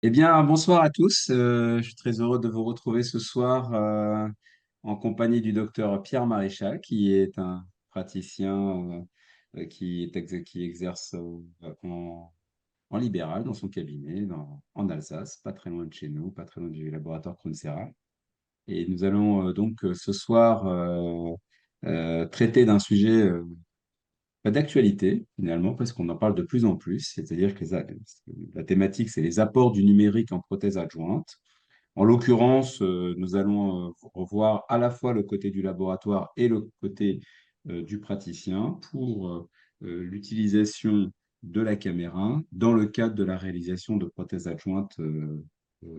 Eh bien, bonsoir à tous. Je suis très heureux de vous retrouver ce soir en compagnie du docteur Pierre Maréchal, qui est un praticien qui exerce en libéral dans son cabinet en Alsace, pas très loin de chez nous, pas très loin du laboratoire Krunsera. Et nous allons ce soir traiter d'un sujet pas d'actualité, finalement, parce qu'on en parle de plus en plus, c'est-à-dire que la thématique, c'est les apports du numérique en prothèse adjointe. En l'occurrence, nous allons revoir à la fois le côté du laboratoire et le côté du praticien pour l'utilisation de la caméra dans le cadre de la réalisation de prothèses adjointes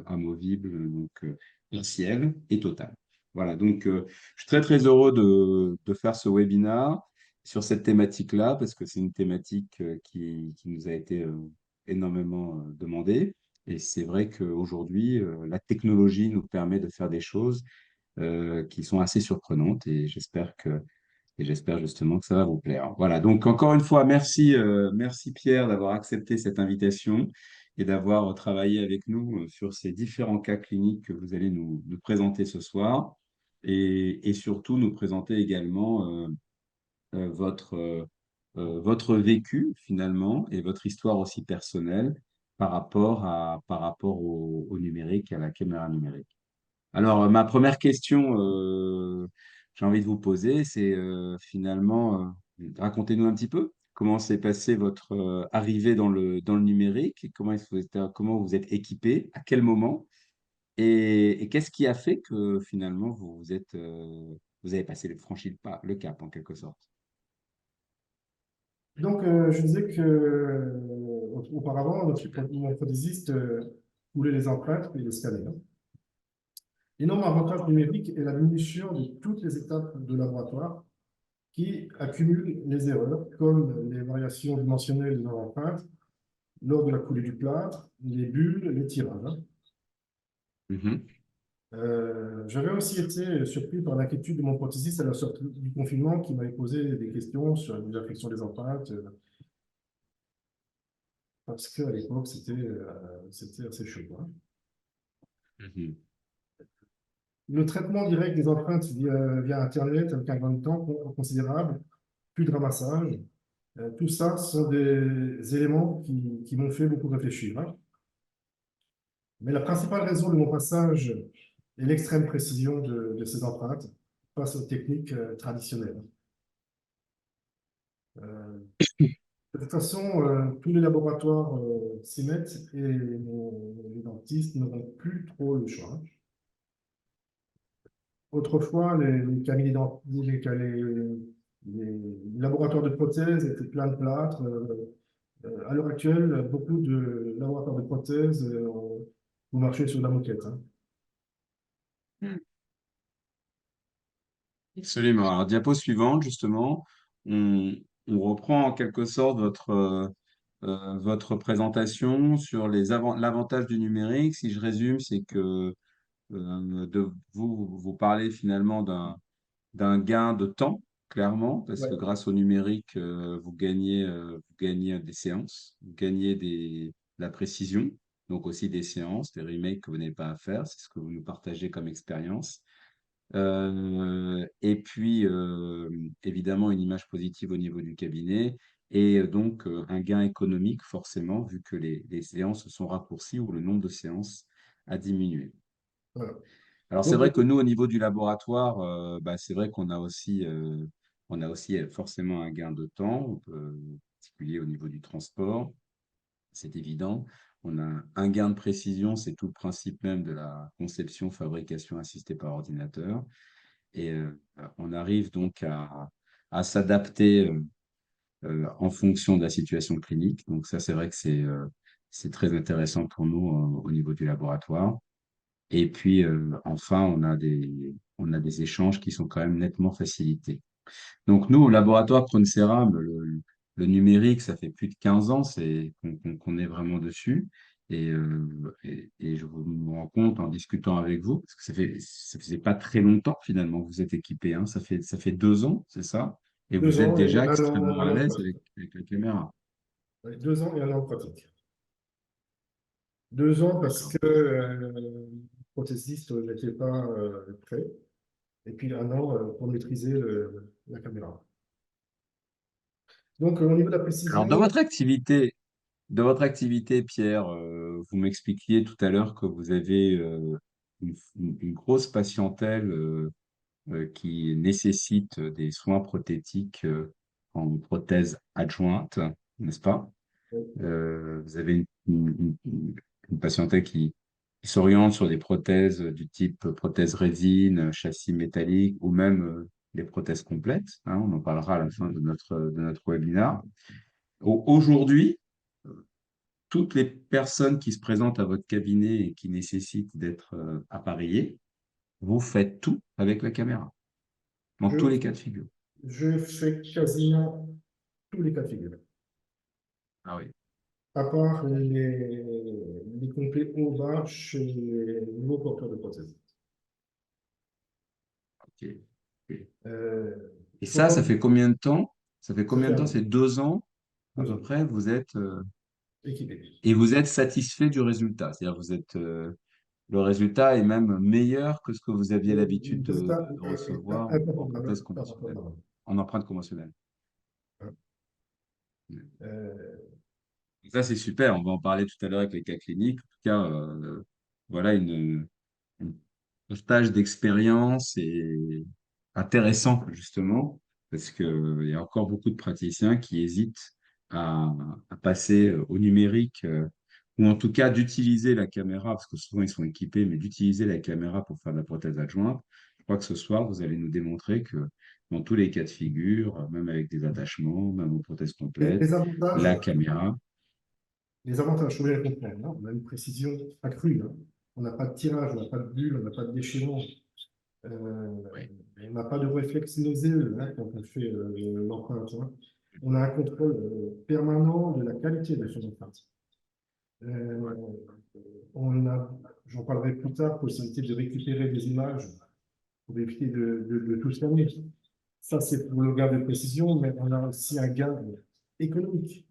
amovibles, donc partielles et totales. Voilà, donc je suis très très heureux de faire ce webinaire sur cette thématique-là parce que c'est une thématique qui nous a été énormément demandée. Et c'est vrai qu'aujourd'hui, la technologie nous permet de faire des choses qui sont assez surprenantes et j'espère justement que ça va vous plaire. Voilà, donc encore une fois, merci Pierre d'avoir accepté cette invitation et d'avoir travaillé avec nous sur ces différents cas cliniques que vous allez nous présenter ce soir et surtout nous présenter également votre vécu finalement et votre histoire aussi personnelle par rapport au numérique, à la caméra numérique. Alors, ma première question, j'ai envie de vous poser, c'est finalement, racontez-nous un petit peu comment s'est passée votre arrivée dans le numérique et comment vous êtes équipé, à quel moment, et qu'est-ce qui a fait que finalement vous avez franchi le cap en quelque sorte. Je disais que auparavant, mon prothésiste voulait les empreintes et les scanners. L'énorme avantage numérique est la diminution de toutes les étapes de laboratoire qui accumulent les erreurs, comme les variations dimensionnelles de l'empreinte lors de la coulée du plâtre, les bulles, les tirages. Mhm. J'avais aussi été surpris par l'inquiétude de mon prothésiste à la sortie du confinement qui m'avait posé des questions sur l'affection des empreintes, parce qu'à l'époque, c'était assez chaud, hein. Mhm. Le traitement direct des empreintes via Internet avec un gain de temps considérable, plus de ramassage, tout ça sont des éléments qui m'ont fait beaucoup réfléchir, hein. Mais la principale raison de mon passage est l'extrême précision de ces empreintes face aux techniques traditionnelles. Euh, de toute façon, tous les laboratoires s'y mettent et les dentistes n'auront plus trop le choix. Autrefois, les cabinets les laboratoires de prothèses étaient pleins de plâtre. À l'heure actuelle, beaucoup de laboratoires de prothèses vont marcher sur la moquette, hein. Absolument. Alors, diapo suivante, justement, on, on reprend en quelque sorte votre présentation sur l'avantage du numérique. Si je résume, c'est que vous parlez finalement d'un gain de temps, clairement, parce que Ouais. grâce au numérique, vous gagnez des séances, vous gagnez de la précision, donc aussi des séances, des remakes que vous n'avez pas à faire. C'est ce que vous nous partagez comme expérience. Et puis, évidemment, une image positive au niveau du cabinet et donc un gain économique forcément, vu que les séances sont raccourcies ou le nombre de séances a diminué. Voilà. Alors, c'est Donc, vrai que nous, au niveau du laboratoire, c'est vrai on a aussi forcément un gain de temps, en particulier au niveau du transport, c'est évident. On a un gain de précision, c'est tout le principe même de la conception, fabrication assistée par ordinateur. Et on arrive donc à s'adapter en fonction de la situation clinique. Donc ça, c'est vrai que c'est très intéressant pour nous au niveau du laboratoire. Et puis enfin, on a des échanges qui sont quand même nettement facilités. Donc nous, au laboratoire Cronseram, le numérique, ça fait plus de 15 ans qu'on est vraiment dessus. Et je me rends compte en discutant avec vous, parce que ça faisait pas très longtemps finalement que vous êtes équipé, hein. Ça fait 2 ans, c'est ça? Et vous deux êtes ans et déjà extrêmement à un an de l'aise pratique. avec la caméra. Ouais, 2 ans et un an de pratique. 2 ans parce D'accord. que le prothésiste n'était pas prêt. Et puis 1 an pour maîtriser la caméra. Donc, au niveau de la Alors, précision, dans votre activité, Pierre, vous m'expliquiez tout à l'heure que vous avez une grosse patientèle qui nécessite des soins prothétiques en prothèse adjointe, n'est-ce pas? Vous avez une patientèle qui s'oriente sur des prothèses du type prothèse résine, châssis métallique ou même des prothèses complètes, hein, on en parlera à la fin de notre webinaire. Aujourd'hui, toutes les personnes qui se présentent à votre cabinet et qui nécessitent d'être appareillées, vous faites tout avec la caméra, dans tous je, les cas de figure. je fais quasiment tous les cas de figure, Ah oui, à part les complets haut bas chez les nouveaux porteurs de prothèses. ok. Ok. Et Il faut pas ça fait combien de temps? Ça fait ça combien fait de temps? 1 an, C'est 2 ans à 2 peu ans, près. Vous êtes équipé. et vous êtes satisfait du résultat. C'est-à-dire vous êtes le résultat est même meilleur que ce que vous aviez Le l'habitude résultat de est recevoir en prothèse imperformable par rapport conventionnelle, à avant. en empreinte conventionnelle. Euh, Ça, c'est super. On va en parler tout à l'heure avec les cas cliniques. En tout cas, voilà une partage d'expérience et intéressant, justement, parce qu'il y a encore beaucoup de praticiens qui hésitent à, à passer au numérique, ou en tout cas d'utiliser la caméra, parce que souvent ils sont équipés, mais d'utiliser la caméra pour faire de la prothèse adjointe. Je crois que ce soir, vous allez nous démontrer que dans tous les cas de figure, même avec des attachements, même aux prothèses les, complètes, les avantages, la caméra. les avantages, faut bien les comprendre, hein. On a une précision accrue, hein. On n'a pas de tirage, on n'a pas de bulle, on n'a pas de déchirement. Euh, Oui. on n'a pas de réflexe nauséeux, hein, quand on fait l'empreinte, hein. On a un contrôle permanent de la qualité de son empreinte. Ouais. Euh, on a, j'en parlerai plus tard, possibilité de récupérer des images pour éviter de tout scanner. Ça, c'est pour le gain de précision, mais on a aussi un gain économique.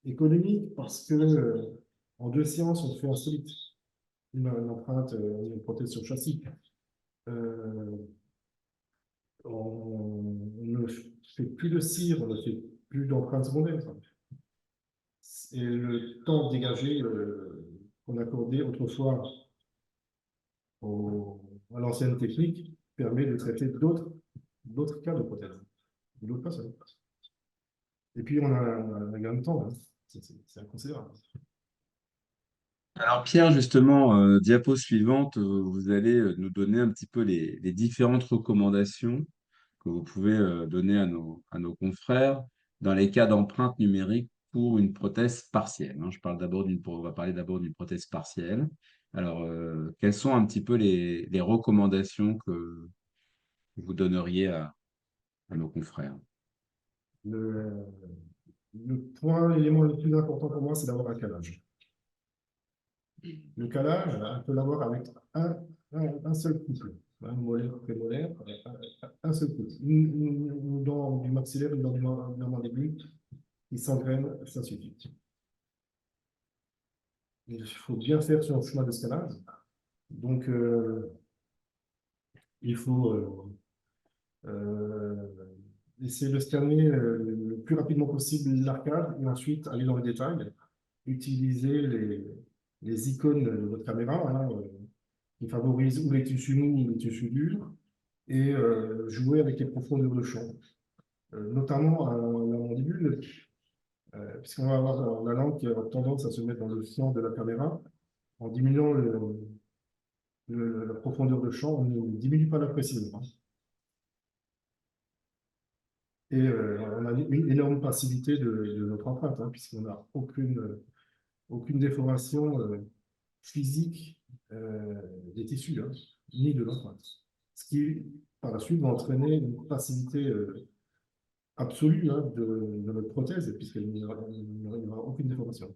Économique parce que en 2 séances, on fait un solide, une empreinte, une prothèse sur châssis. Euh, on ne fait plus de cire, on ne fait plus d'empreintes secondaires. Et le temps dégagé qu'on accordait autrefois à l'ancienne technique permet de traiter d'autres cas de prothèse, d'autres personnes. Et puis, on a un gain de temps, hein. C'est inconsidérable. Alors Pierre, justement, diapo suivante, vous allez nous donner un petit peu les différentes recommandations que vous pouvez donner à nos confrères dans les cas d'empreinte numérique pour une prothèse partielle, hein. On va parler d'abord d'une prothèse partielle. Alors, quelles sont un petit peu les recommandations que vous donneriez à nos confrères? Le, l'élément le plus important pour moi, c'est d'avoir un calage. Le calage, on peut l'avoir avec un seul couple, un molaire, prémolaire, un seul couple. Une dent du maxillaire, une dent du mandibule, il s'engraine, ça suffit. Il faut bien faire son chemin d'escalade. Donc, il faut euh, essayer de scanner le plus rapidement possible l'arcade et ensuite aller dans les détails, utiliser les icônes de votre caméra, hein, qui favorisent ou les tissus mous ou les tissus durs et jouer avec les profondeurs de champ, notamment à la mandibule, puisqu'on va avoir la langue qui a tendance à se mettre dans le centre de la caméra. En diminuant la profondeur de champ, on ne diminue pas la précision. Et on a une énorme passivité de notre empreinte, hein, puisqu'on n'a aucune déformation physique des tissus, hein, ni de l'empreinte. Ce qui, par la suite, va entraîner une passivité absolue, hein, de notre prothèse, puisqu'il n'y aura aucune déformation.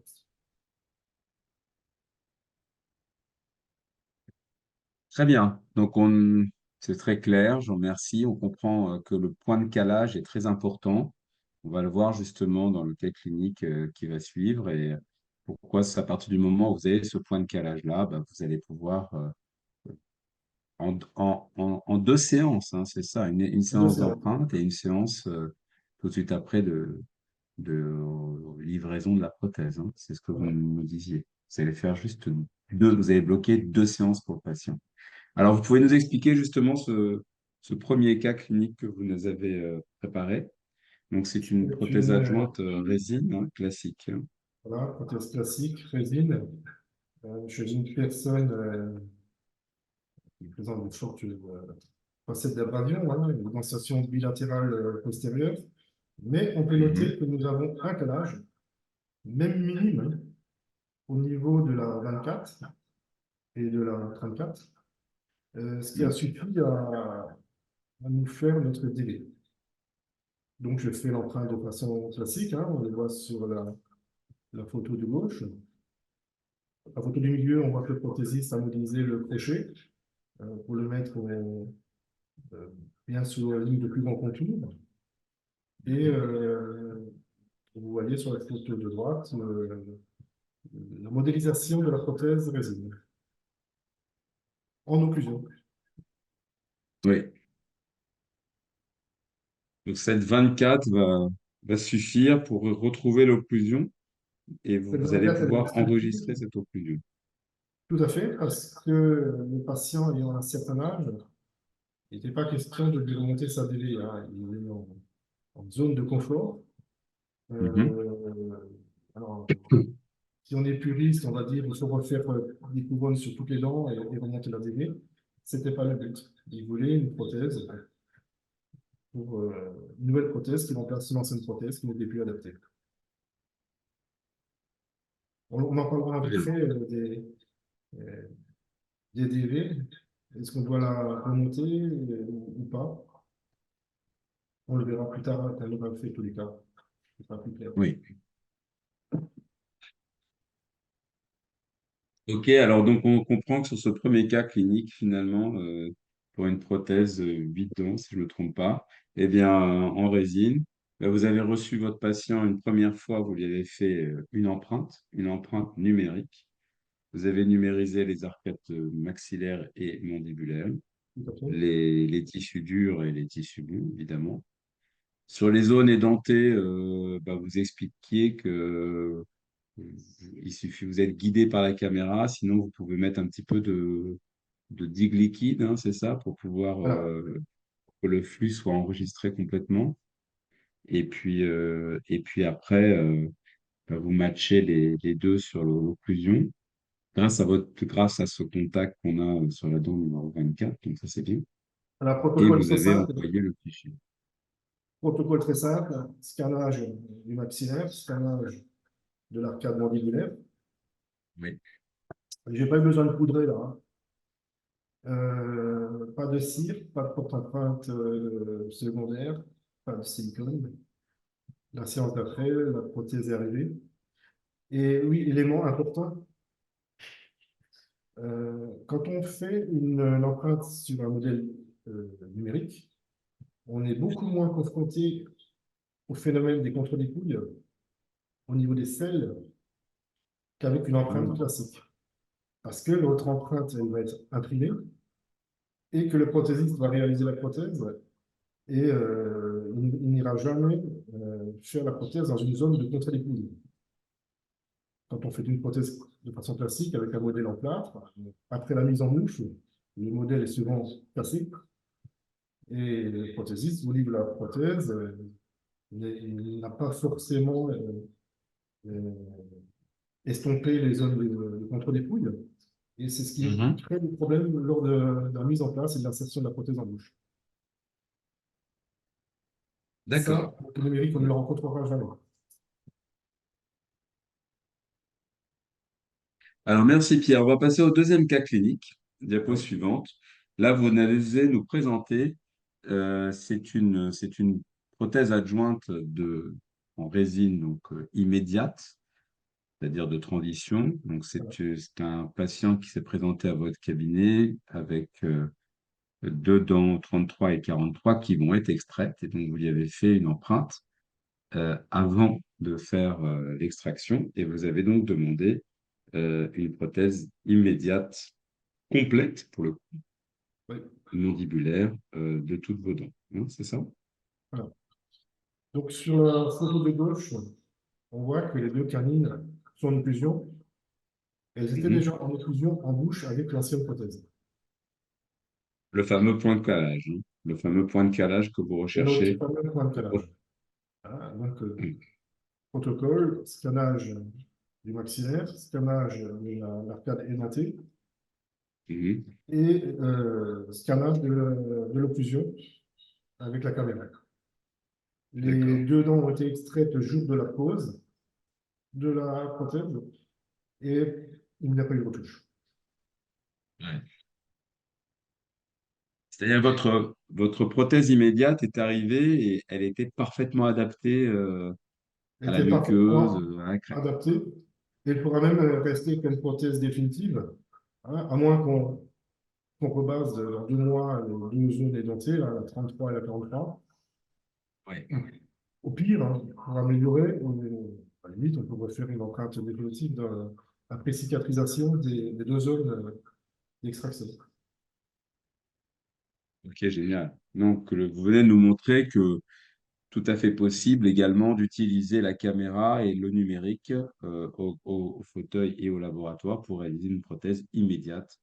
Très bien. C'est très clair. Je vous remercie. On comprend que le point de calage est très important. On va le voir justement dans le cas clinique qui va suivre. pourquoi c'est à partir du moment où vous avez ce point de calage-là, bah, vous allez pouvoir, en deux séances, hein, c'est ça, une Deux séance séances. d'empreinte et une séance tout de suite après de livraison de la prothèse, hein. C'est ce que vous Voilà. me disiez. Vous allez faire juste deux, vous allez bloquer deux séances pour le patient. Alors, vous pouvez nous expliquer justement ce premier cas clinique que vous nous avez préparé. Donc, c'est une C'est prothèse une adjointe résine, hein, classique, hein. voilà, prothèse classique, résine, chez une personne qui présente une forte facette d'abrasion, hein, une densation bilatérale postérieure. Mais on peut noter Mhm. que nous avons un calage, même minime, hein, au niveau de la 24 et de la 34, ce qui a Mhm. suffi à nous faire notre délai. Donc, je fais l'empreinte de façon classique, hein, on le voit sur la photo de gauche. La photo du milieu, on voit que le prothésiste a modélisé le crochet pour le mettre euh, bien sur la ligne de plus grand contour. Et vous voyez sur la photo de droite la modélisation de la prothèse résine en occlusion. Oui. Donc, cette 24 va suffire pour retrouver l'occlusion et Cette vous allez 24, elle va pouvoir suffire. enregistrer cette occlusion. Tout à fait, parce que le patient ayant un certain âge, il n'était pas question de lui remonter sa DV, hein. Il est en zone de confort. Mhm. Euh, alors, si on est puriste, on va dire qu'il faut refaire des couronnes sur toutes les dents et remonter la DV. Ce n'était pas le but. Il voulait une prothèse une nouvelle prothèse qui remplace l'ancienne prothèse qui n'était plus adaptée. On en parlera Très bien. après euh, des DV. Est-ce qu'on doit la remonter ou pas? On le verra plus tard quand on aura fait tous les cas. Ce sera plus clair. Oui. Ok, alors donc on comprend que sur ce premier cas clinique, finalement, pour une prothèse 8 dents, si je ne me trompe pas, eh bien, en résine, vous avez reçu votre patient une première fois, vous lui avez fait une empreinte numérique. Vous avez numérisé les arcades maxillaires et mandibulaires, Tout à fait. les tissus durs et les tissus mous, évidemment. Sur les zones édentées, vous expliquiez que il suffit, vous êtes guidé par la caméra, sinon vous pouvez mettre un petit peu de digue liquide, hein, c'est ça, pour pouvoir Voilà. que le flux soit enregistré complètement. Et puis après, vous matchez les deux sur l'occlusion grâce à ce contact qu'on a sur la dent numéro 24, donc ça c'est bien. Alors, Et protocole vous très avez simple. envoyé le fichier. Protocole très simple. Scannage du maxillaire, scannage de l'arcade mandibulaire. Oui. Je n'ai pas eu besoin de poudrer là, hein. Pas de cire, pas de porte-empreinte secondaire, pas de silicone. La séance d'après, la prothèse est arrivée. Et oui, élément important, quand on fait une empreinte sur un modèle numérique, on est beaucoup moins confronté au phénomène des contre-dépouilles au niveau des selles qu'avec une empreinte Mhm. classique. Parce que votre empreinte, elle va être imprimée et que le prothésiste va réaliser la prothèse et il n'ira jamais faire la prothèse dans une zone de contre-dépouille. Quand on fait une prothèse de façon classique avec un modèle en plâtre, après la mise en mouche, le modèle est souvent cassé et le prothésiste vous livre la prothèse. Il n'a pas forcément euh, estompé les zones de contre-dépouille. Et c'est ce qui Mhm. crée des problèmes lors de la mise en place et de l'insertion de la prothèse en bouche. D'accord. Ça, avec le numérique, on ne le rencontrera jamais. Alors, merci Pierre. On va passer au deuxième cas clinique, diapo Ouais. suivante. Là, vous allez nous présenter, c'est une prothèse adjointe en résine donc, immédiate, c'est-à-dire de transition. Donc, Voilà. c'est un patient qui s'est présenté à votre cabinet avec deux dents 33 et 43 qui vont être extraites. Et donc, vous lui avez fait une empreinte avant de faire l'extraction et vous avez donc demandé une prothèse immédiate, complète pour le coup, Oui, mandibulaire de toutes vos dents. Hein, c'est ça? voilà. Donc, sur la photo de gauche, on voit que les deux canines sont en occlusion. Elles étaient Mhm. déjà en occlusion en bouche avec l'ancienne prothèse. Le fameux point de calage, hein. Le fameux point de calage que vous C'est notre recherchez. fameux point de calage. Voilà, donc, protocole, scannage du maxillaire, scannage de l'arcade édentée Mhm. et scannage de l'occlusion avec la caméra. Les D'accord. deux dents ont été extraites le jour de la pose de la prothèse et il n'y a pas eu de retouche. Ouais. C'est-à-dire votre prothèse immédiate est arrivée et elle était parfaitement adaptée Elle à la était muqueuse, parfaitement à la crème. adaptée. Elle pourra même rester comme prothèse définitive, hein, à moins qu'on rebase dans 2 mois les deux zones édentées, là, la 33 et la 43. Oui. Au pire, hein, pour améliorer, à la limite, on pourrait faire une empreinte définitive après cicatrisation des deux zones d'extraction. Ok, génial. Donc, vous venez de nous montrer que tout à fait possible également d'utiliser la caméra et le numérique au fauteuil et au laboratoire pour réaliser une prothèse immédiate,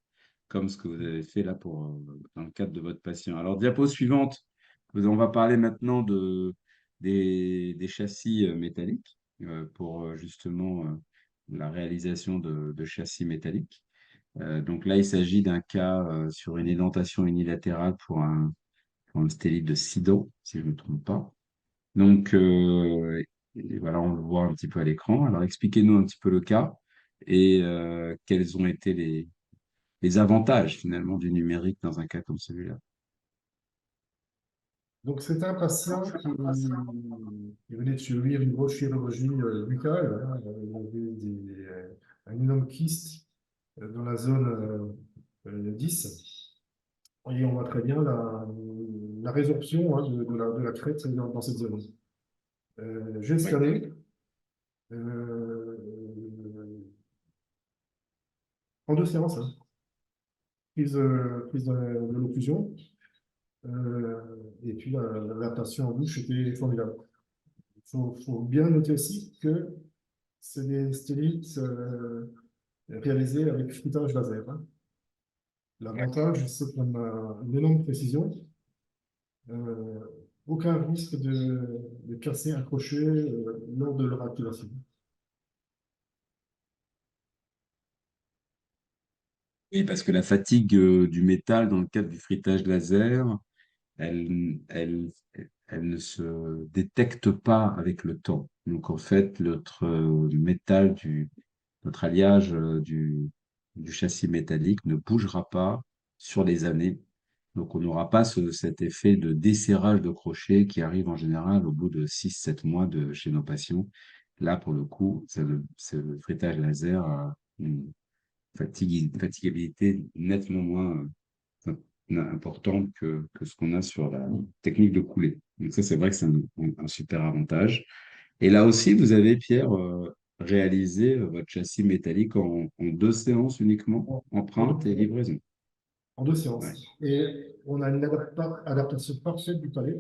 comme ce que vous avez fait là dans le cadre de votre patient. Alors, diapo suivante, on va parler maintenant des châssis métalliques pour justement la réalisation de châssis métalliques. Donc là, il s'agit d'un cas sur une édentation unilatérale pour un stélite de 6 dents, si je ne me trompe pas. Donc, et voilà, on le voit un petit peu à l'écran. Alors, expliquez-nous un petit peu le cas et quels ont été les avantages finalement du numérique dans un cas comme celui-là. Donc, c'est un patient qui venait de subir une grosse chirurgie buccale, hein. Il avait un énorme kyste dans la zone 10. Et on voit très bien la résorption, hein, de la crête dans cette zone. J'ai Oui. scanné euh, en 2 séances, hein. Prise de l'occlusion. Et puis l'adaptation en bouche était formidable. Faut bien noter aussi que c'est des stylites réalisés avec foutage laser, hein. L'avantage, c'est qu'on a une énorme précision, euh, aucun risque de casser un crochet lors de leur activation. Oui, parce que la fatigue du métal dans le cadre du frittage laser, elle, elle ne se détecte pas avec le temps. Donc, en fait, notre métal notre alliage du châssis métallique ne bougera pas sur les années. Donc, on n'aura pas cet effet de desserrage de crochet qui arrive en général au bout de 6 7 mois chez nos patients. Là, pour le coup, c'est le frittage laser a une fatigabilité nettement moins importante que ce qu'on a sur la technique de coulée. Donc ça, c'est vrai que c'est un super avantage. Et là aussi, vous avez, Pierre, réalisé votre châssis métallique en 2 séances uniquement, En, en empreinte et deux, livraison. en deux Ouais. séances. Et on a une adaptation parfaite du palais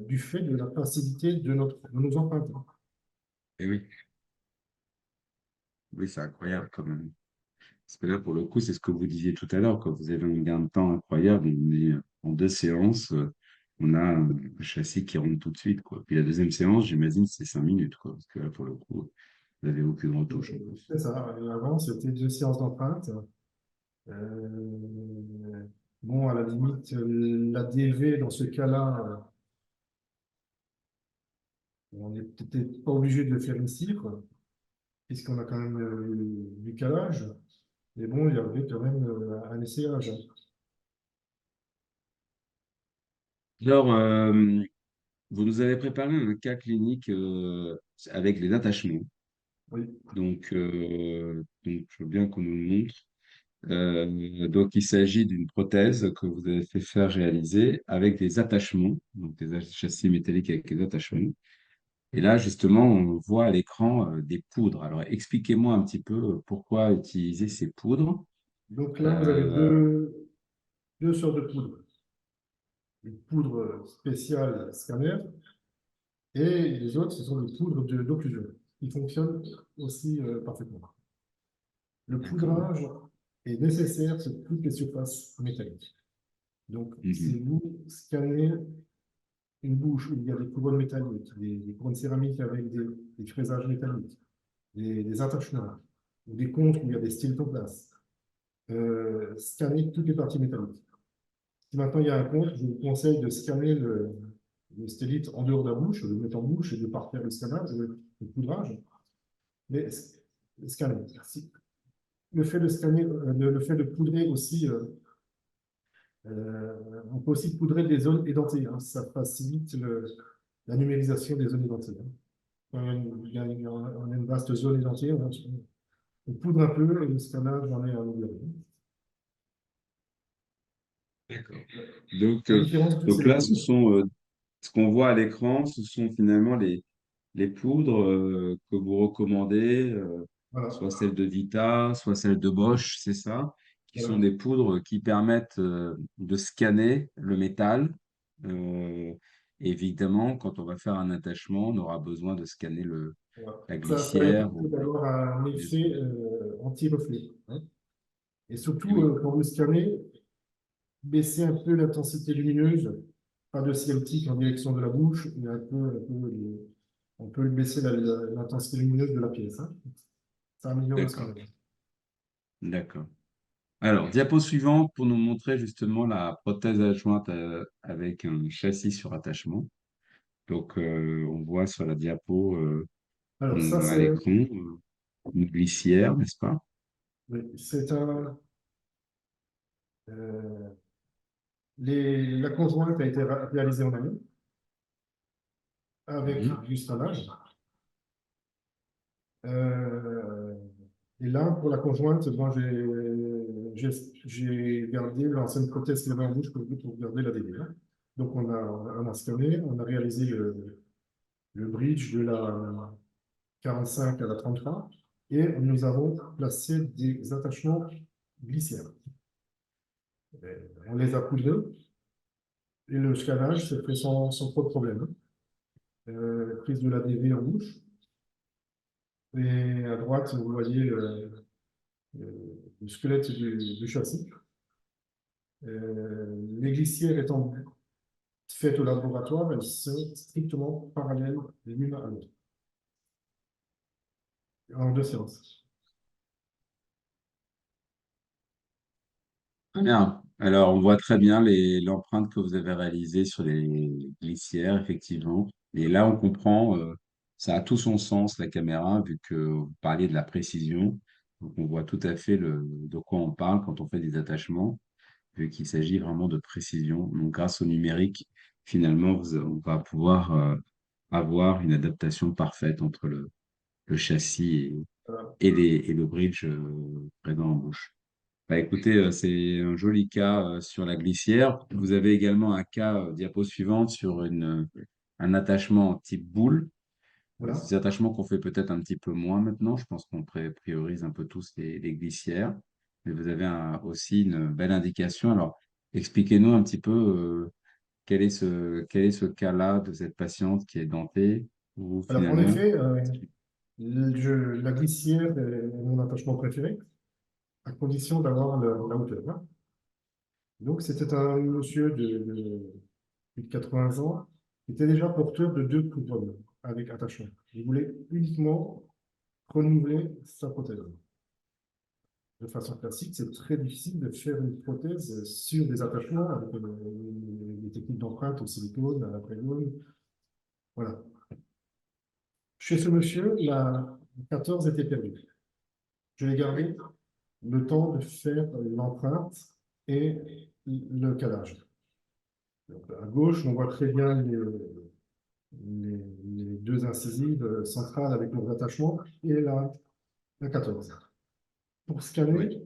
du fait de la facilité de nos empreintes. Et oui, oui, c'est incroyable quand même. Parce que là, pour le coup, c'est ce que vous disiez tout à l'heure, quand vous avez un gain de temps incroyable, on est en 2 séances, on a un châssis qui rentre tout de suite, quoi. Puis la deuxième séance, j'imagine, c'est 5 minutes, quoi. Parce que là, pour le coup, vous n'avez aucune retouche en plus. C'est ça. Et avant, c'était 2 séances d'empreintes. Bon, à la limite, la DV, dans ce cas-là, on n'est peut-être pas obligé de le faire ici, quoi, puisqu'on a quand même du calage. Mais bon, il y avait quand même un essayage. Alors, vous nous avez préparé un cas clinique avec les attachements. Oui. Donc, je veux bien qu'on nous le montre. Donc, il s'agit d'une prothèse que vous avez fait faire réaliser avec des attachements, donc des châssis métalliques avec des attachements. Et là, justement, on voit à l'écran des poudres. Alors, expliquez-moi un petit peu pourquoi utiliser ces poudres. Donc là, vous avez Euh, deux sortes de poudres. Une poudre spéciale scanner et les autres, ce sont des poudres d'occlusion qui fonctionnent aussi parfaitement. Le d'accord. poudrage est nécessaire sur toutes les surfaces métalliques. Donc, si Mhm. vous scannez une bouche où il y a des couronnes métalliques, des couronnes céramiques avec des fraisages métalliques, des attachements, ou des contres où il y a des stiltoplasts, scanner toutes les parties métalliques. Si maintenant il y a un contre, je vous conseille de scanner le stélite en dehors de la bouche, de le mettre en bouche et de parfaire le scannage, le poudrage. Mais scanner. Le fait de scanner, le fait de poudrer aussi, on peut aussi poudrer des zones édentées, hein. Ça facilite la numérisation des zones édentées, hein. Quand on a une vaste zone édentée, on poudre un peu et le scannage en est amélioré. D'accord. Donc, La différence, c'est donc les là, poudres. ce qu'on voit à l'écran, ce sont finalement les poudres que vous recommandez, Voilà. soit celles de Vita, soit celles de Bosch, c'est ça, qui sont Voilà. des poudres qui permettent de scanner le métal. Euh, Évidemment, quand on va faire un attachement, on aura besoin de scanner Voilà. la Ça évite glissière ou d'avoir un les effet autres. anti-reflet, hein. Et Et surtout, oui, quand vous scannez, baissez un peu l'intensité lumineuse, pas de celtique en direction de la bouche, mais on peut baisser l'intensité lumineuse de la pièce, hein. Ça améliore le d'accord, scanner. d'accord. Alors, diapo suivante pour nous montrer justement la prothèse adjointe avec un châssis sur attachement. Donc, on voit sur la diapo Alors, ça, à l'écran une glissière, n'est-ce pas? c'est un. euh, la conjointe a été réalisée en amont avec Mhm. du scannage. Euh, et là, pour la conjointe, moi, j'ai gardé l'ancienne prothèse qu'il avait en bouche pour garder la DD, hein. Donc, on a scanné, on a réalisé le bridge de la 45 à la 33 et nous avons placé des attachements glissières. On les a poudrés et le scannage s'est fait sans trop de problème. Prise de la DV en bouche. Et à droite, vous voyez le squelette du châssis. Les glissières étant faites au laboratoire, elles sont strictement parallèles l'une à l'autre, en deux séances. Très bien. Alors, on voit très bien l'empreinte que vous avez réalisée sur les glissières, effectivement. Et là, on comprend, ça a tout son sens, la caméra, vu que vous parliez de la précision. Donc, on voit tout à fait de quoi on parle quand on fait des attachements, vu qu'il s'agit vraiment de précision. Donc, grâce au numérique, finalement, on va pouvoir avoir une adaptation parfaite entre le châssis Voilà. et le bridge présent en bouche. Bah, écoutez, c'est un joli cas sur la glissière. Vous avez également un cas, diapo suivante, sur un attachement type boule. C'est Voilà. des attachements qu'on fait peut-être un petit peu moins maintenant. Je pense qu'on priorise un peu tous les glissières. Mais vous avez aussi une belle indication. Alors, expliquez-nous un petit peu quel est ce cas-là de cette patiente qui est dentée, où Alors, en finalement, effet, la glissière est mon attachement préféré, à condition d'avoir la hauteur, hein. Donc, c'était un monsieur de plus de 80 ans qui était déjà porteur de deux couronnes avec attachement. Il voulait uniquement renouveler sa prothèse. De façon classique, c'est très difficile de faire une prothèse sur des attachements avec des techniques d'empreinte au silicone, à la prélone. Voilà. Chez ce monsieur, la 14 était perdue. Je l'ai gardé le temps de faire l'empreinte et le calage. Donc, à gauche, on voit très bien les deux incisives centrales avec leurs attachements et la 14. Pour oui, scanner,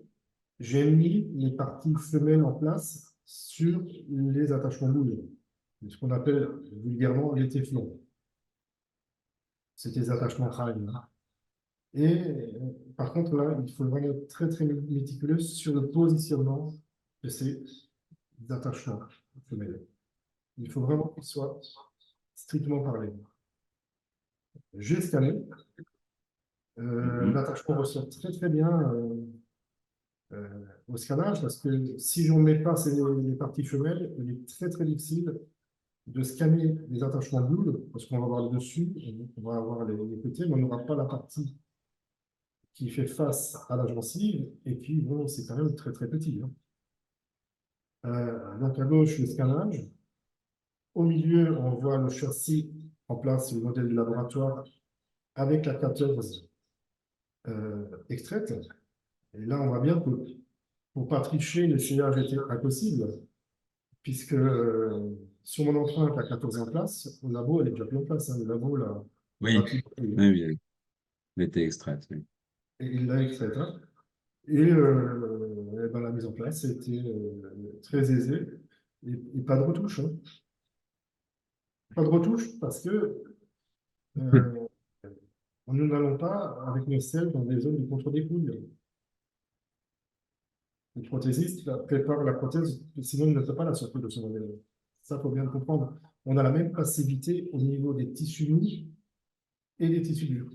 j'ai mis les parties femelles en place sur les attachements boulés, ce qu'on appelle vulgairement les téflons. c'était des attachements crâniens. Et par contre, là, il faut vraiment être très, très méticuleux sur le positionnement de ces attachements femelles. Il faut vraiment qu'ils soient strictement parlés. J'ai scanné. Mhm. L'attachement ressort très, très bien au scannage parce que si on ne met pas les parties femelles, il est très, très difficile de scanner les attachements doubles parce qu'on va avoir le dessus, on va avoir les côtés, mais on n'aura pas la partie qui fait face à la gencive, et puis bon, c'est quand même très très petit, hein. Donc à gauche, le scannage. Au milieu, on voit le châssis en place, le modèle du laboratoire, avec la 14 extraite. Et là, on voit bien que pour ne pas tricher, l'essayage était impossible, puisque sur mon empreinte, la 14 est en place, au labo, elle est déjà plus en place, hein. Le labo l'a Oui, tout pris, hein. oui, oui, elle était extraite. Oui. Et il l'a extraite, hein. Et ben, la mise en place a été très aisée et pas de retouche, hein. Pas de retouche parce que euh, nous n'allons pas avec nos selles dans des zones de contre-dépouille. Le prothésiste prépare la prothèse, sinon il ne fait pas la surprise de son modèle. Ça, il faut bien le comprendre. On a la même passivité au niveau des tissus mous et des tissus durs.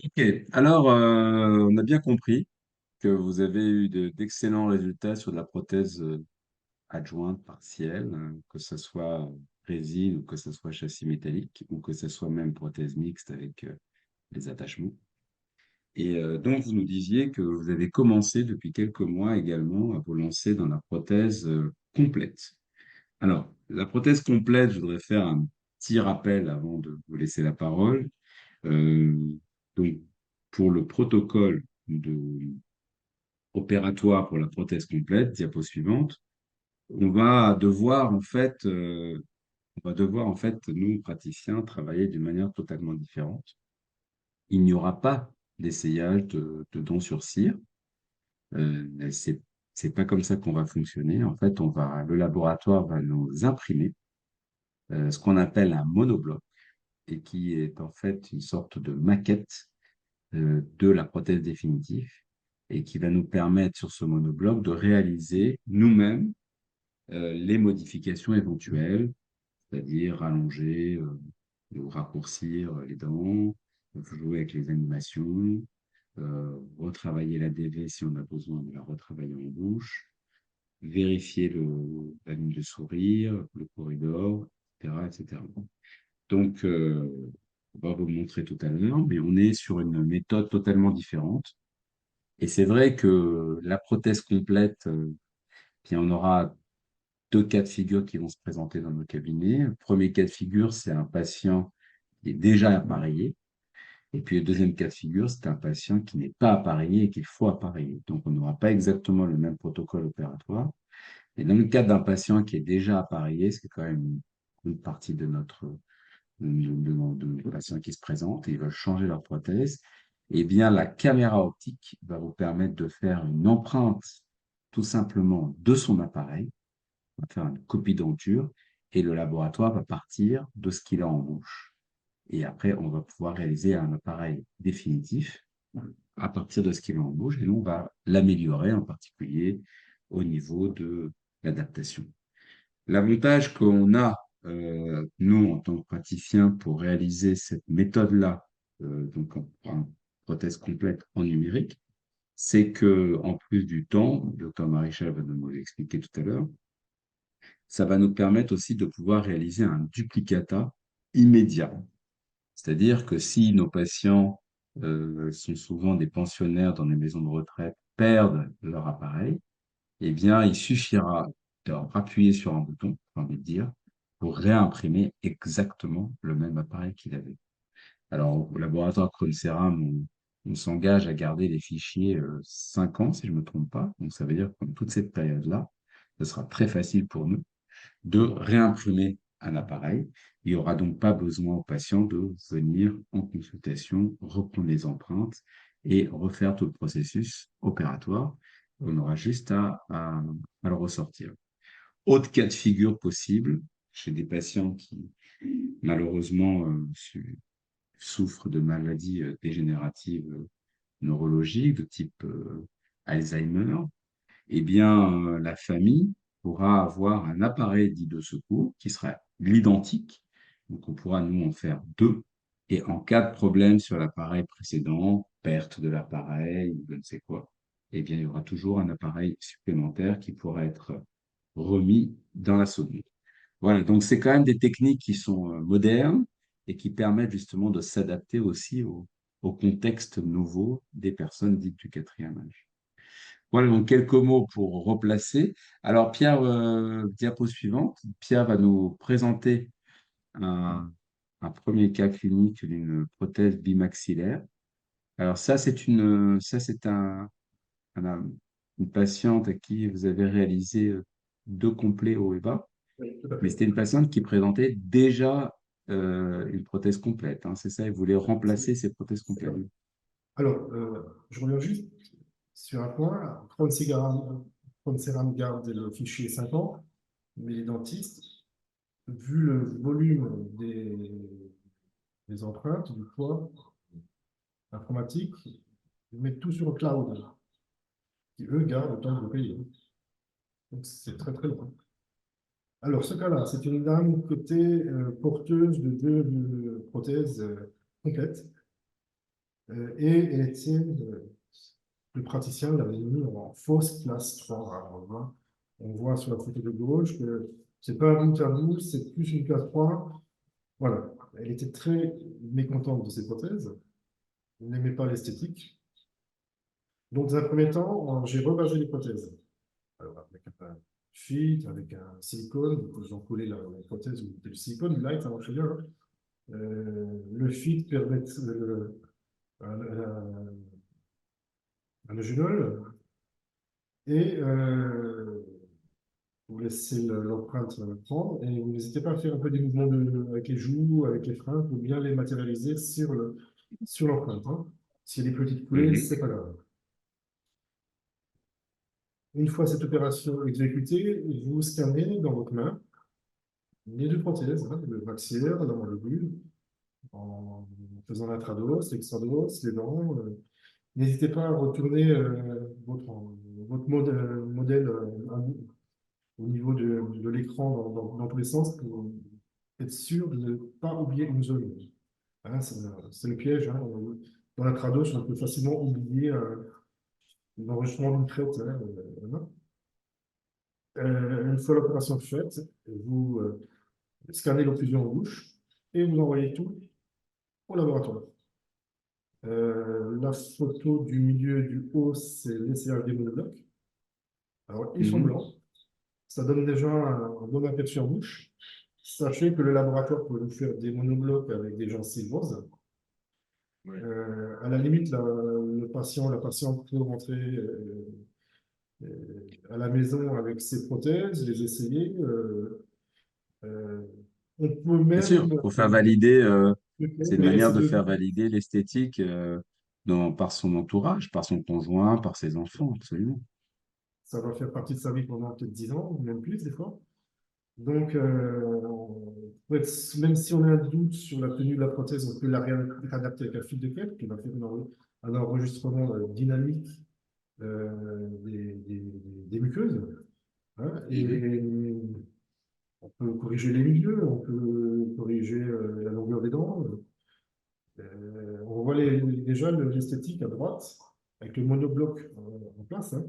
Ok, alors on a bien compris que vous avez eu d'excellents résultats sur la prothèse adjointe partielle, que ce soit résine ou que ce soit châssis métallique ou que ce soit même prothèse mixte avec les attachements. Et donc, vous nous disiez que vous avez commencé depuis quelques mois également à vous lancer dans la prothèse complète. Alors, la prothèse complète, je voudrais faire un petit rappel avant de vous laisser la parole. Euh, donc, pour le protocole opératoire pour la prothèse complète, diapo suivante, on va devoir en fait, nous, praticiens, travailler d'une manière totalement différente. Il n'y aura pas d'essayage de dents sur cire. C'est pas comme ça qu'on va fonctionner. En fait, le laboratoire va nous imprimer ce qu'on appelle un monobloc et qui est en fait une sorte de maquette de la prothèse définitive et qui va nous permettre sur ce monobloc de réaliser nous-mêmes les modifications éventuelles, c'est-à-dire rallonger ou raccourcir les dents, jouer avec les animations, retravailler la DV si on a besoin de la retravailler en bouche, vérifier la ligne de sourire, le corridor, etc., etc. Donc, on va vous le montrer tout à l'heure, mais on est sur une méthode totalement différente. Et c'est vrai que la prothèse complète, puis on aura deux cas de figure qui vont se présenter dans nos cabinets. Le premier cas de figure, c'est un patient qui est déjà appareillé. Et puis le deuxième cas de figure, c'est un patient qui n'est pas appareillé et qu'il faut appareiller. Donc, on n'aura pas exactement le même protocole opératoire. Et dans le cas d'un patient qui est déjà appareillé, c'est quand même une partie de nos patients qui se présentent et ils veulent changer leur prothèse, eh bien, la caméra optique va vous permettre de faire une empreinte tout simplement de son appareil, on va faire une copie denture et le laboratoire va partir de ce qu'il a en bouche. Et après, on va pouvoir réaliser un appareil définitif à partir de ce qu'il a en bouche et nous, on va l'améliorer en particulier au niveau de l'adaptation. L'avantage qu'on a, nous, en tant que praticiens, pour réaliser cette méthode-là, donc en prothèse complète en numérique, c'est que en plus du temps, le docteur Maréchal va nous l'expliquer tout à l'heure, ça va nous permettre aussi de pouvoir réaliser un duplicata immédiat. C'est-à-dire que si nos patients sont souvent des pensionnaires dans les maisons de retraite, perdent leur appareil, eh bien, il suffira d'appuyer sur un bouton, j'ai envie de dire, pour réimprimer exactement le même appareil qu'il avait. Alors, au laboratoire Cronceram, on s'engage à garder les fichiers 5 ans, si je ne me trompe pas. Donc, ça veut dire que pendant toute cette période-là, ce sera très facile pour nous de réimprimer un appareil. Il n'y aura donc pas besoin aux patients de venir en consultation, reprendre les empreintes et refaire tout le processus opératoire. On aura juste à le ressortir. Autre cas de figure possible, chez des patients qui, malheureusement, souffrent de maladies dégénératives neurologiques de type Alzheimer, eh bien, la famille pourra avoir un appareil dit de secours qui sera l'identique. Donc, on pourra, nous, en faire deux. Et en cas de problème sur l'appareil précédent, perte de l'appareil, ou je ne sais quoi, eh bien, il y aura toujours un appareil supplémentaire qui pourra être remis dans la seconde. Voilà, donc c'est quand même des techniques qui sont modernes et qui permettent justement de s'adapter aussi au contexte nouveau des personnes dites du quatrième âge. Voilà, donc quelques mots pour replacer. Alors, Pierre, diapo suivante. Pierre va nous présenter un, un premier cas clinique d'une prothèse bimaxillaire. Alors, ça, c'est une patiente à qui vous avez réalisé deux complets haut et bas, Oui, tout à mais fait. c'était une patiente qui présentait déjà une prothèse complète, hein, c'est ça, elle voulait remplacer ses prothèses C'est complètes. vrai. Alors, je reviens juste sur un point. Frontier garde le fichier 5 ans, mais les dentistes, vu le volume des empreintes, du poids informatique, ils mettent tout sur le cloud, qui eux gardent le temps de le payer. Donc, c'est très très loin. Alors, ce cas-là, c'est une dame côté porteuse de deux prothèses complètes. Et elle était, le praticien l'avait mis en fausse classe 3. Alors, on voit sur la photo de gauche que c'est pas un bout à bout, c'est plus une classe 3. Voilà. Elle était très mécontente de ses prothèses. Elle n'aimait pas l'esthétique. Donc, dans un premier temps, j'ai rebasé les prothèses. Alors, avec un fit, avec un silicone, donc ils ont collé la prothèse ou du silicone, du light, ça marche bien, hein. Le fit permet un logidol et vous laissez l'empreinte prendre et vous n'hésitez pas à faire un peu des mouvements avec les joues, avec les freins pour bien les matérialiser sur l'empreinte, hein. S'il y a des petites coulées, Mhm. c'est pas grave. Une fois cette opération exécutée, vous scannez dans votre main les deux prothèses, hein, le maxillaire, la mandibule, en faisant l'intrados, l'extrados, les dents. N'hésitez pas à retourner votre modèle au niveau de l'écran dans tous les sens pour être sûr de ne pas oublier une zone. Hein, c'est le piège, hein. Dans la trados, on peut facilement oublier l'enregistrement d'une crête, hein, voilà. Une fois l'opération faite, vous scannez l'occlusion en bouche et vous envoyez tout au laboratoire. La photo du milieu du haut, c'est l'essayage des monoblocs. Alors, ils sont Mhm. blancs. Ça donne déjà un bon aperçu en bouche. Sachez que le laboratoire peut vous faire des monoblocs avec des gencives roses. Ouais. À la limite, le patient, la patiente peut rentrer à la maison avec ses prothèses, les essayer. Euh, on peut Bien sûr, même pour faire valider, c'est une manière laisser de faire de valider l'esthétique par son entourage, par son conjoint, par ses enfants, absolument. ça va faire partie de sa vie pendant peut-être 10 ans, ou même plus des fois. Donc, même si on a un doute sur la tenue de la prothèse, on peut la réadapter avec un fil de quête qui va faire un enregistrement dynamique des muqueuses, hein. Mhm. Et on peut corriger les milieux, on peut corriger la longueur des dents. On voit déjà l'esthétique à droite, avec le monobloc en place, hein.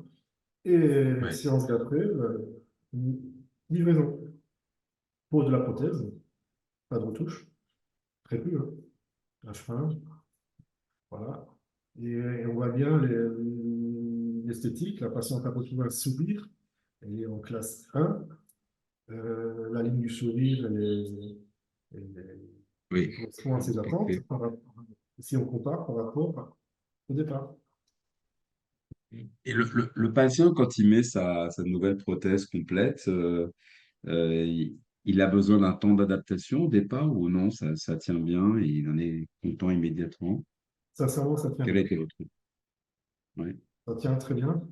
Et Ouais. séance d'après, livraison. Pose de la prothèse, pas de retouche, très peu, hein. Un frein, voilà. Et on voit bien l'esthétique. La patiente a retrouvé un sourire. Elle est en classe 1. La ligne du sourire, elle Oui. correspond à ses attentes Ok. si on compare par rapport au départ. Et le patient, quand il met sa nouvelle prothèse complète, il a besoin d'un temps d'adaptation au départ ou non, ça tient bien et il en est content immédiatement. Sincèrement, ça tient Quel a bien. été votre... Ouais. Ça tient très bien.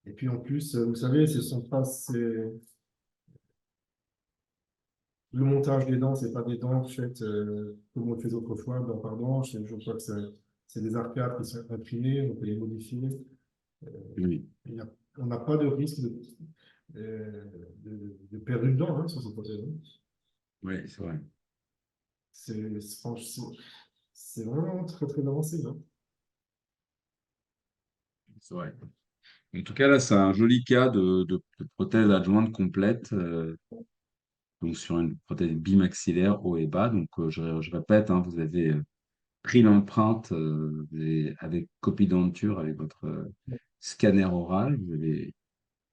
Et puis en plus, vous savez, ce sont pas ces, Le montage des dents, c'est pas des dents faites comme on le faisait autrefois, dent par dent. Je crois que c'est des arcades qui sont imprimées, on peut les modifier. Euh, Oui, il y a- on n'a pas de risque de perdre une dent hein, sur ces prothèses. ouais, c'est vrai. C'est vraiment très, très avancé. Hein. C'est vrai. En tout cas, là, c'est un joli cas de prothèse adjointe complète, donc sur une prothèse bimaxillaire haut et bas. Donc, je répète, hein, vous avez pris l'empreinte avec copie denture, avec votre scanner oral. Vous avez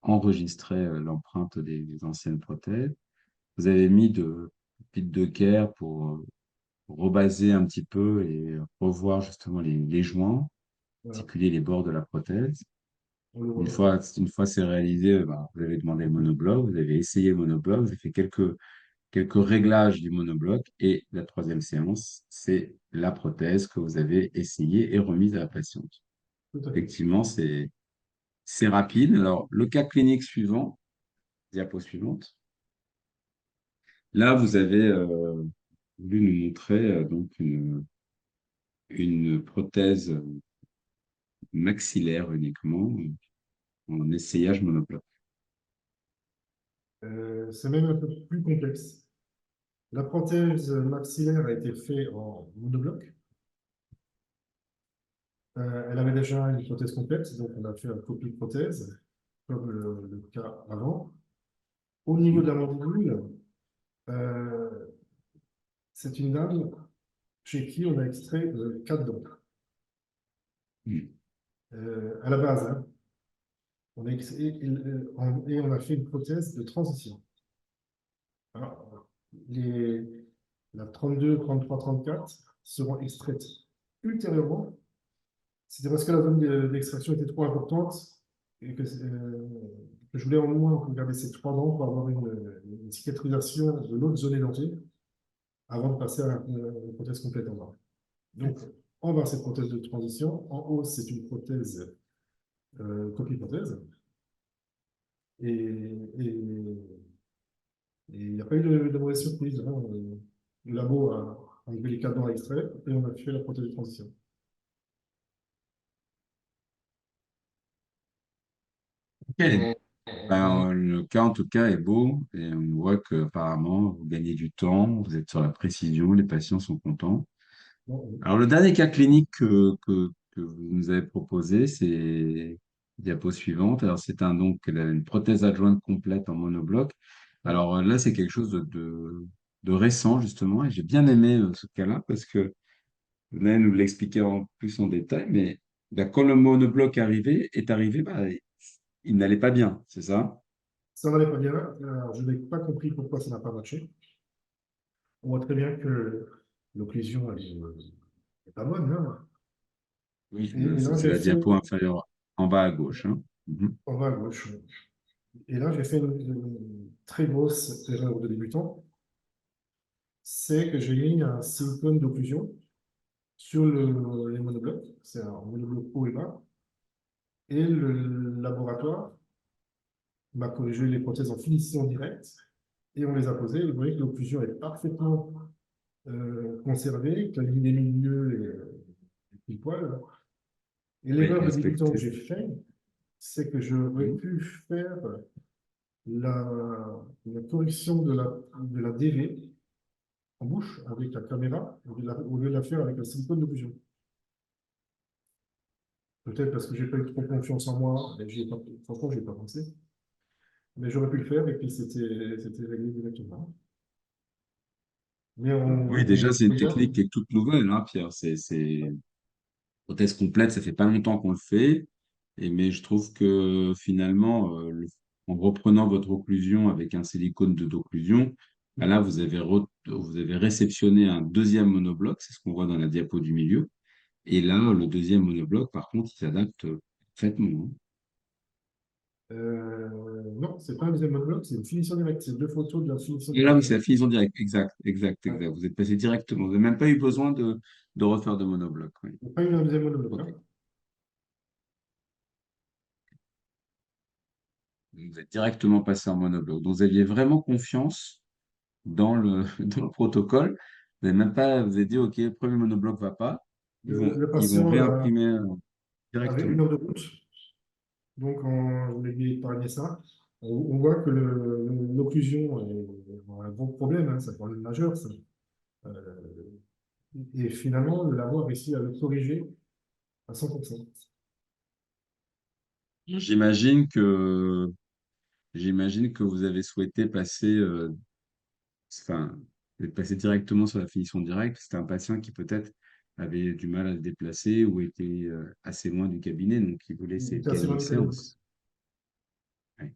enregistré l'empreinte des anciennes prothèses. Vous avez mis de pile de Care pour rebaser un petit peu et revoir justement les joints, Voilà, articuler les bords de la prothèse. on le Une voit. fois, une fois c'est réalisé, bah, vous avez demandé le monobloc, vous avez essayé le monobloc, vous avez fait quelques réglages du monobloc et la troisième séance, c'est la prothèse que vous avez essayée et remise à la patiente. Tout à fait. Effectivement, c'est rapide. Alors, le cas clinique suivant, diapo suivante. Là, vous avez voulu nous montrer donc une prothèse maxillaire uniquement en essayage monobloc. C'est même un peu plus complexe. La prothèse maxillaire a été faite en monobloc. Elle avait déjà une prothèse complète, donc on a fait une copie de prothèse, comme le cas avant. Au niveau de la mandibule, euh, c'est une dame chez qui on a extrait 4 dents. Mm. À la base, hein, et on a fait une prothèse de transition. Alors, les, la 32, 33, 34 seront extraites ultérieurement. C'était parce que la zone d'extraction était trop importante et que je voulais au moins garder ces 3 dents pour avoir une cicatrisation de l'autre zone édentée avant de passer à une prothèse complète en bas. Donc, en bas, c'est une prothèse de transition. En haut, c'est une prothèse copie prothèse. Et il n'y a pas eu de mauvaise surprise. Hein. Le labo a enlevé les 4 dents à extraire et on a fait la prothèse de transition. Ok. En- en- Ben, le cas en tout cas est beau et on voit que apparemment vous gagnez du temps, vous êtes sur la précision, les patients sont contents. en- Alors le dernier cas clinique que vous nous avez proposé, c'est diapo suivante. Alors c'est donc une prothèse adjointe complète en monobloc. Alors là c'est quelque chose de récent justement et j'ai bien aimé ce cas-là parce que vous allez nous l'expliquer en plus en détail, mais ben, quand le monobloc est arrivé, bah, il n'allait pas bien, c'est ça? Ça n'allait pas bien. Alors, je n'ai pas compris pourquoi ça n'a pas marché. On voit très bien que l'occlusion est pas bonne. Hein. Oui, Et là, c'est j'ai la fait diapo inférieure en bas à gauche, hein. Mhm. en bas à gauche. Et là, j'ai fait une très grosse erreur de débutant. C'est que j'ai mis un silicone d'occlusion sur les monoblocs. C'est un monobloc haut et bas. Et le laboratoire m'a corrigé les prothèses en finition directe. Et on les a posées. Et vous voyez que l'occlusion est parfaitement conservée, que la ligne des milieux est pile poil. Et Oui, l'erreur de débutant que respecté. j'ai fait, c'est que j'aurais Mhm. pu faire la correction de la DV en bouche avec la caméra au lieu de la faire avec un silicone d'occlusion. Peut-être parce que j'ai pas eu trop confiance en moi, mais franchement, j'ai pas pensé. Mais j'aurais pu le faire et puis c'était réglé directement. Mais Oui, on déjà, c'est une technique regarde, qui est toute nouvelle, hein, Pierre. C'est prothèse complète, ça fait pas longtemps qu'on le fait. Mais je trouve que finalement, en reprenant votre occlusion avec un silicone d'occlusion, ben là, vous avez réceptionné un deuxième monobloc, c'est ce qu'on voit dans la diapo du milieu. Et là, le deuxième monobloc, par contre, il s'adapte parfaitement, hein. non, c'est pas un deuxième monobloc, c'est une finition directe. C'est 2 photos de la finition Et là, oui, directe. c'est la finition directe. Exact, exact, Ouais. exact. Vous êtes passé directement. Vous n'avez même pas eu besoin de refaire de monobloc. Oui. Il n'y a pas eu un deuxième monobloc. OK. Hein. Vous êtes directement passé en monobloc. Donc, vous aviez vraiment confiance dans le protocole. Vous n'avez même pas, vous avez dit, OK, le premier monobloc va pas. Le Ils vont patient réimprimer avait directement. 1 heure de route, donc on lui a épargné ça. On voit que l'occlusion est un gros problème, hein, c'est un problème majeur, ça. Euh, et finalement, le labo a réussi à le corriger à 100%. J'imagine que, j'imagine que vous avez souhaité enfin, passer directement sur la finition directe. C'était un patient qui peut-être avait du mal à se déplacer ou était assez loin du cabinet, donc il voulait Il essayer de était assez gagner loin une du cabinet. séance. Ouais.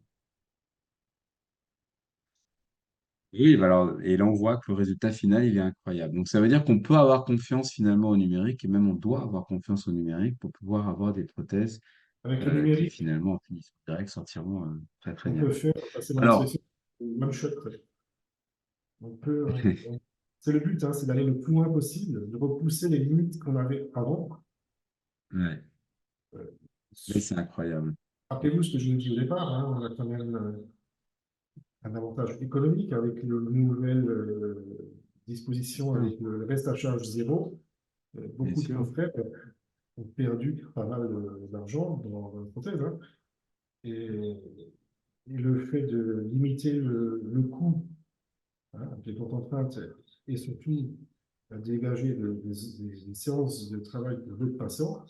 Oui, bah alors, et là, on voit que le résultat final, il est incroyable. Donc, ça veut dire qu'on peut avoir confiance finalement au numérique et même on doit avoir confiance au numérique pour pouvoir avoir des prothèses Avec le qui numérique, finalement, en finition directe, sortiront très, très on bien. peut faire passer dans Alors, l'inspection le même shot. On peut, c'est le but, hein, c'est d'aller le plus loin possible, de repousser les limites qu'on avait avant. ouais, Euh, mais c'est incroyable. Rappelez-vous ce que je vous ai dit au départ, hein, on a quand même un avantage économique avec le nouvelle disposition Sûr, avec le reste à charge zéro. bien Beaucoup de sûr, confrères ont perdu pas mal d'argent dans la prothèse, hein. Et, et le fait de limiter le coût, hein, des taux d'empreinte et surtout dégager des séances de travail pour d'autres patients,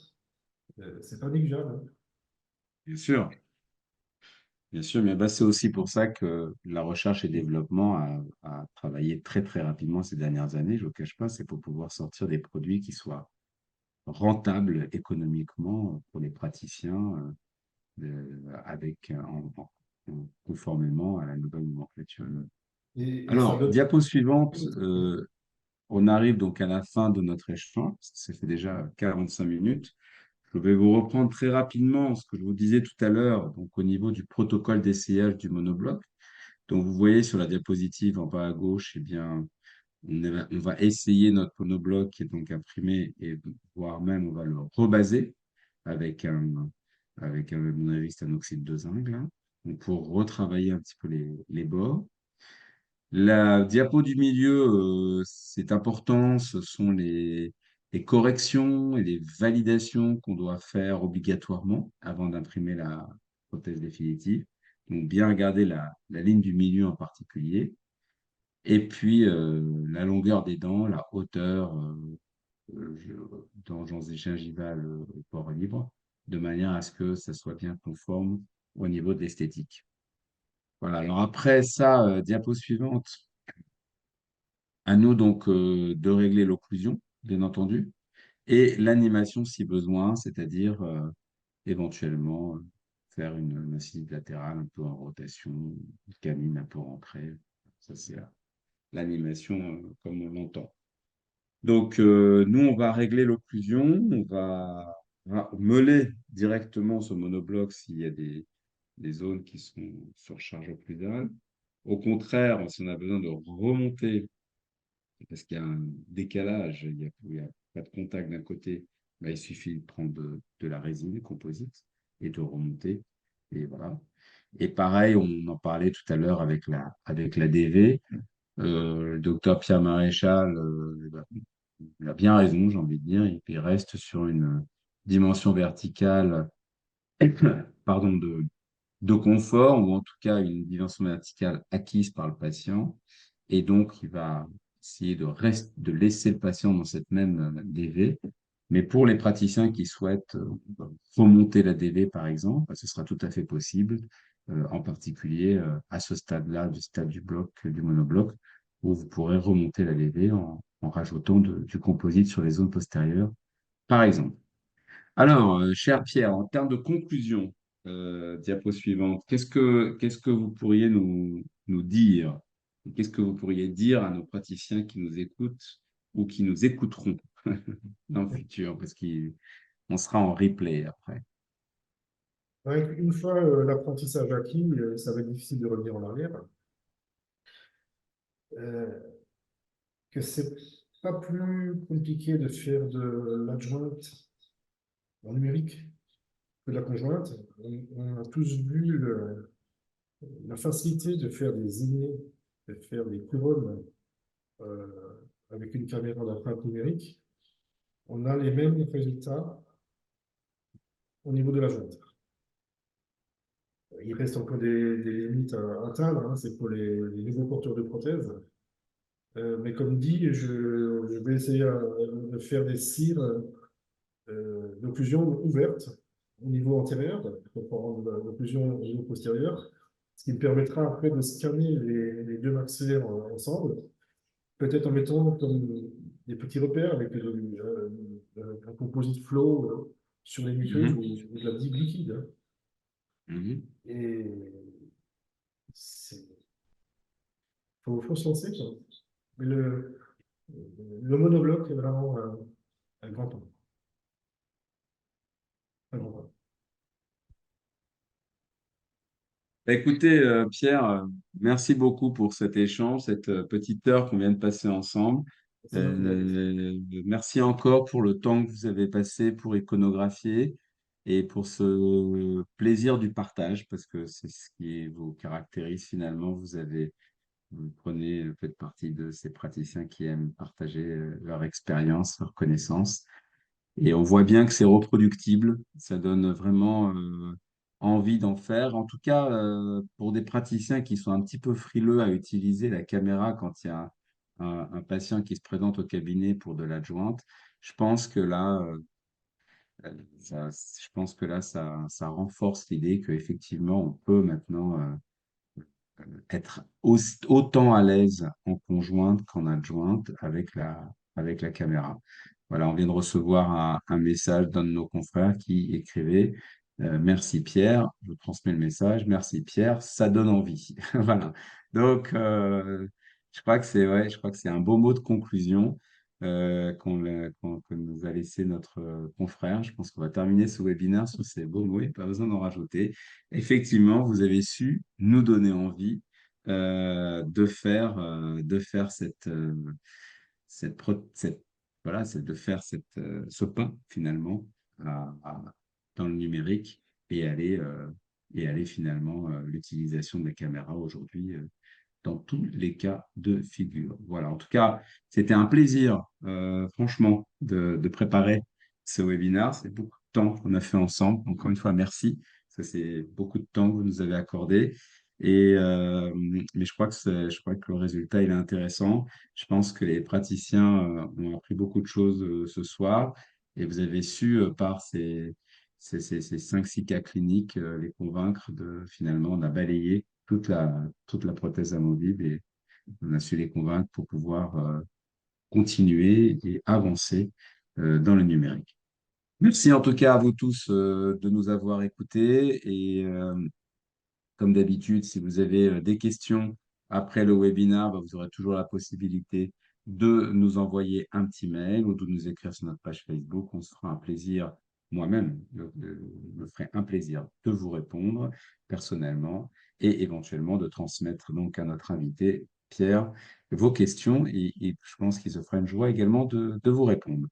c'est pas négligeable, hein. bien sûr. Bien sûr, mais bah, c'est aussi pour ça que la recherche et développement a travaillé très très rapidement ces dernières années. Je ne vous cache pas, c'est pour pouvoir sortir des produits qui soient rentables économiquement pour les praticiens conformément à la nouvelle nomenclature. Et ça Alors, donne. diapo suivante, on arrive donc à la fin de notre échange. Ça fait déjà 45 minutes. Je vais vous reprendre très rapidement ce que je vous disais tout à l'heure, donc au niveau du protocole d'essayage du monobloc. Donc, vous voyez sur la diapositive en bas à gauche, eh bien, on va essayer notre monobloc qui est donc imprimé et voire même on va le rebaser avec à mon avis, c'est un oxyde de zinc, là, donc pour retravailler un petit peu les bords. La diapo du milieu, c'est important, ce sont les corrections et les validations qu'on doit faire obligatoirement avant d'imprimer la prothèse définitive. Donc, bien regarder la ligne du milieu en particulier. Et puis, la longueur des dents, la hauteur dans gingival au port libre, de manière à ce que ça soit bien conforme au niveau de l'esthétique. Voilà, alors après ça, diapo suivante, à nous donc de régler l'occlusion, bien entendu, et l'animation si besoin, c'est-à-dire éventuellement faire une incisive latérale un peu en rotation, une canine un peu rentrée. Ça, c'est l'animation comme on l'entend. Donc, nous, on va régler l'occlusion, on va meuler directement ce monobloc s'il y a des zones qui sont sur charge occlusale. Au contraire, si on a besoin de remonter, parce qu'il y a un décalage, il y a pas de contact d'un côté, bah, il suffit de prendre de la résine composite et de remonter. Et voilà. Et pareil, on en parlait tout à l'heure avec la DV. Le docteur Pierre Maréchal, il a bien raison, j'ai envie de dire. Il reste sur une dimension verticale, pardon, de confort, ou en tout cas une dimension verticale acquise par le patient. Et donc, il va essayer de laisser le patient dans cette même DV. Mais pour les praticiens qui souhaitent remonter la DV, par exemple, bah, ce sera tout à fait possible, en particulier à ce stade-là, du stade du bloc, du monobloc, où vous pourrez remonter la DV en rajoutant du composite sur les zones postérieures, par exemple. Alors, cher Pierre, en termes de conclusion, diapo suivante, qu'est-ce que vous pourriez nous dire? Qu'est-ce que vous pourriez dire à nos praticiens qui nous écoutent ou qui nous écouteront dans le futur, parce qu'on sera en replay après. Une fois l'apprentissage acquis, ça va être difficile de revenir en arrière. Euh, que c'est pas plus compliqué de faire de l'adjointe en numérique que de la conjointe. On a tous vu la facilité de faire des innés et faire des couronnes euh, avec une caméra d'empreinte numérique, on a les mêmes résultats au niveau de la jointe. Il reste encore des limites à atteindre, hein, c'est pour les nouveaux porteurs de prothèses. Mais comme dit, je vais essayer de faire des cires d'occlusion ouverte au niveau antérieur, pour rendre l'occlusion au niveau postérieur, ce qui me permettra après de scanner les deux maxillaires ensemble, peut-être en mettant comme des petits repères avec un composite flow sur les muqueuses Mhm. ou de la digue liquide, hein. Mhm. Et faut se lancer, quoi. Mais le monobloc est vraiment un grand pas. Un grand pas. Bah, écoutez, Pierre, merci beaucoup pour cet échange, cette petite heure qu'on vient de passer ensemble. Ça m'a fait plaisir. Merci encore pour le temps que vous avez passé pour iconographier et pour ce plaisir du partage, parce que c'est ce qui vous caractérise finalement. Vous prenez, faites partie de ces praticiens qui aiment partager leur expérience, leurs connaissances. Et on voit bien que c'est reproductible, ça donne vraiment envie d'en faire. En tout cas, pour des praticiens qui sont un petit peu frileux à utiliser la caméra quand il y a un patient qui se présente au cabinet pour de l'adjointe, je pense que là, ça renforce l'idée qu'effectivement, on peut maintenant être autant à l'aise en conjointe qu'en adjointe avec la caméra. Voilà, on vient de recevoir un message d'un de nos confrères qui écrivait Merci Pierre, je vous transmets le message. Merci Pierre, ça donne envie. Voilà. Donc, je crois que c'est ouais, je crois que c'est un beau mot de conclusion que nous a laissé notre confrère. Je pense qu'on va terminer ce webinaire sur ces beaux mots et pas besoin d'en rajouter. Effectivement, vous avez su nous donner envie de faire voilà, c'est de faire ce pas finalement dans le numérique et aller finalement l'utilisation des caméras aujourd'hui dans tous les cas de figure. Voilà, en tout cas, c'était un plaisir, franchement, de préparer ce webinaire. C'est beaucoup de temps qu'on a fait ensemble. Encore une fois, merci. Ça, c'est beaucoup de temps que vous nous avez accordé. Mais je crois que le résultat, il est intéressant. Je pense que les praticiens, ont appris beaucoup de choses, ce soir. Et vous avez su, par ces 5-6 cas cliniques, les convaincre finalement, de balayer toute la prothèse amovible et on a su les convaincre pour pouvoir continuer et avancer dans le numérique. Merci en tout cas à vous tous de nous avoir écoutés et comme d'habitude, si vous avez des questions après le webinaire, bah, vous aurez toujours la possibilité de nous envoyer un petit mail ou de nous écrire sur notre page Facebook. On se fera un plaisir, moi-même, me ferai un plaisir de vous répondre personnellement et éventuellement de transmettre donc à notre invité, Pierre, vos questions et je pense qu'il se fera une joie également de vous répondre.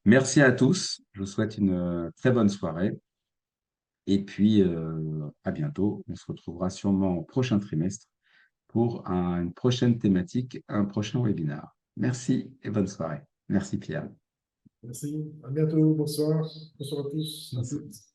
Merci à tous. Je vous souhaite une très bonne soirée. Et puis, à bientôt. On se retrouvera sûrement au prochain trimestre pour une prochaine thématique, un prochain webinaire. Merci et bonne soirée. Merci Pierre. Merci. À bientôt. Bonsoir. Bonsoir à tous. À toutes.